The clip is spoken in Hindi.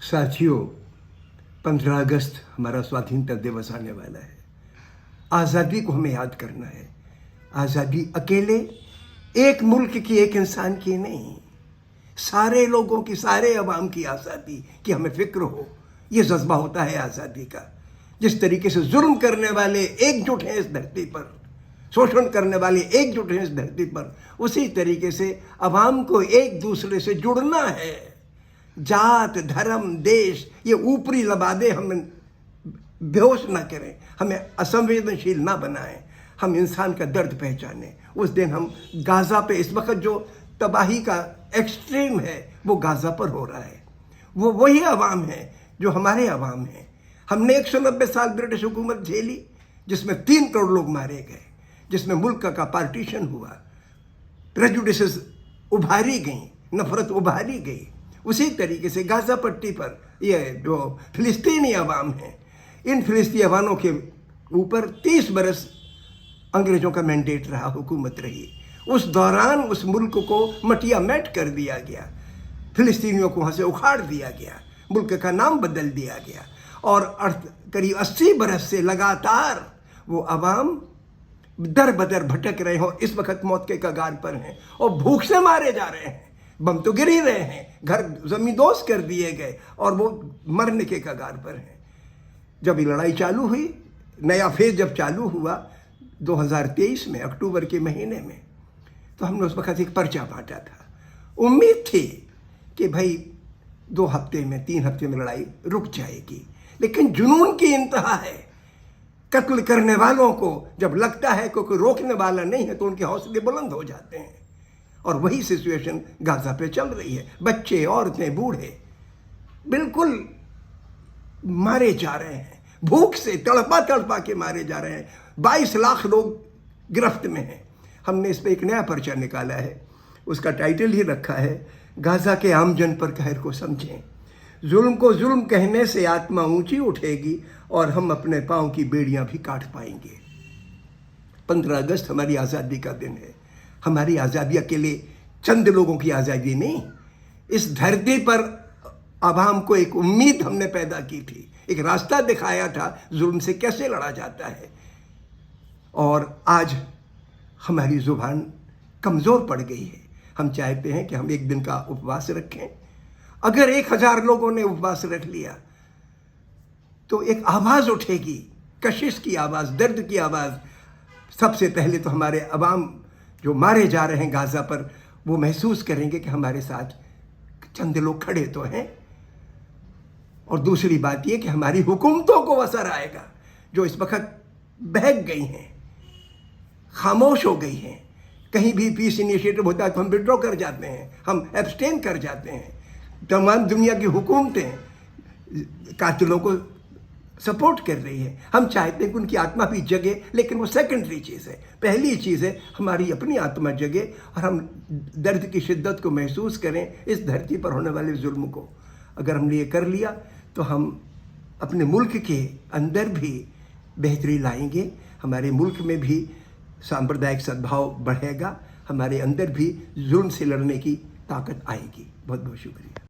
साथियों, 15 अगस्त हमारा स्वाधीनता दिवस आने वाला है। आज़ादी को हमें याद करना है। आज़ादी अकेले एक मुल्क की, एक इंसान की नहीं, सारे लोगों की, सारे अवाम की आज़ादी की हमें फिक्र हो, ये जज्बा होता है आज़ादी का। जिस तरीके से जुल्म करने वाले एकजुट हैं इस धरती पर, शोषण करने वाले एकजुट हैं इस धरती पर, उसी तरीके से अवाम को एक दूसरे से जुड़ना है। जात, धर्म, देश, ये ऊपरी लबादे हमें बेहोश ना करें, हमें असंवेदनशील ना बनाएं, हम इंसान का दर्द पहचानें। उस दिन हम गाज़ा पे, इस वक्त जो तबाही का एक्सट्रीम है वो गाज़ा पर हो रहा है, वो वही अवाम है जो हमारे अवाम हैं। हमने 190 साल ब्रिटिश हुकूमत झेली, जिसमें 3 करोड़ लोग मारे गए, जिसमें मुल्क का पार्टीशन हुआ, प्रेजुडिसेस उभारी गई, नफरत उभारी गई। उसी तरीके से गाज़ा पट्टी पर ये जो फिलिस्तीनी अवाम है, इन फिलिस्तीनी अवानों के ऊपर 30 बरस अंग्रेज़ों का मैंडेट रहा, हुकूमत रही। उस दौरान उस मुल्क को मटिया मैट कर दिया गया, फिलिस्तीनियों को वहाँ से उखाड़ दिया गया, मुल्क का नाम बदल दिया गया, और करीब 80 बरस से लगातार वो अवाम दर बदर भटक रहे हो, इस वक्त मौत के कगार पर हैं और भूख से मारे जा रहे हैं। बम तो गिर ही रहे हैं, घर जमींदोज कर दिए गए और वो मरने के कगार पर हैं। जब ये लड़ाई चालू हुई, नया फेज जब चालू हुआ 2023 में, अक्टूबर के महीने में, तो हमने उस वक्त एक पर्चा बांटा था। उम्मीद थी कि भाई 2 हफ्ते में, 3 हफ्ते में लड़ाई रुक जाएगी, लेकिन जुनून की इंतहा है। कत्ल करने वालों को जब लगता है कि कोई रोकने वाला नहीं है तो उनके हौसले बुलंद हो जाते हैं, और वही सिचुएशन गाज़ा पे चल रही है। बच्चे, औरतें, बूढ़े बिल्कुल मारे जा रहे हैं, भूख से तड़पा तड़पा के मारे जा रहे हैं। 22 लाख लोग गिरफ्त में हैं। हमने इस पर एक नया पर्चा निकाला है, उसका टाइटल ही रखा है, गाज़ा के आमजन पर कहर को समझें। जुल्म को जुल्म कहने से आत्मा ऊंची उठेगी और हम अपने पाँव की बेड़ियां भी काट पाएंगे। 15 अगस्त हमारी आज़ादी का दिन है। हमारी आज़ादी अकेले चंद लोगों की आज़ादी नहीं, इस धरती पर अवाम को एक उम्मीद हमने पैदा की थी, एक रास्ता दिखाया था जुल्म से कैसे लड़ा जाता है। और आज हमारी ज़ुबान कमज़ोर पड़ गई है। हम चाहते हैं कि हम एक दिन का उपवास रखें। अगर 1000 लोगों ने उपवास रख लिया तो एक आवाज़ उठेगी, कशिश की आवाज़, दर्द की आवाज़। सबसे पहले तो हमारे अवाम जो मारे जा रहे हैं गाज़ा पर, वो महसूस करेंगे कि हमारे साथ चंद लोग खड़े तो हैं। और दूसरी बात ये कि हमारी हुकूमतों को असर आएगा, जो इस वक्त बहक गई हैं, खामोश हो गई हैं। कहीं भी पीस इनिशिएटिव होता है तो हम विड्रॉ कर जाते हैं, हम एब्सटेन कर जाते हैं। तमाम दुनिया की हुकूमतें कातिलों को सपोर्ट कर रही है। हम चाहते हैं कि उनकी आत्मा भी जगे, लेकिन वो सेकेंडरी चीज़ है। पहली चीज़ है हमारी अपनी आत्मा जगे और हम दर्द की शिद्दत को महसूस करें, इस धरती पर होने वाले जुल्म को। अगर हमने ये कर लिया तो हम अपने मुल्क के अंदर भी बेहतरी लाएंगे, हमारे मुल्क में भी सांप्रदायिक सद्भाव बढ़ेगा, हमारे अंदर भी जुल्म से लड़ने की ताकत आएगी। बहुत बहुत शुक्रिया।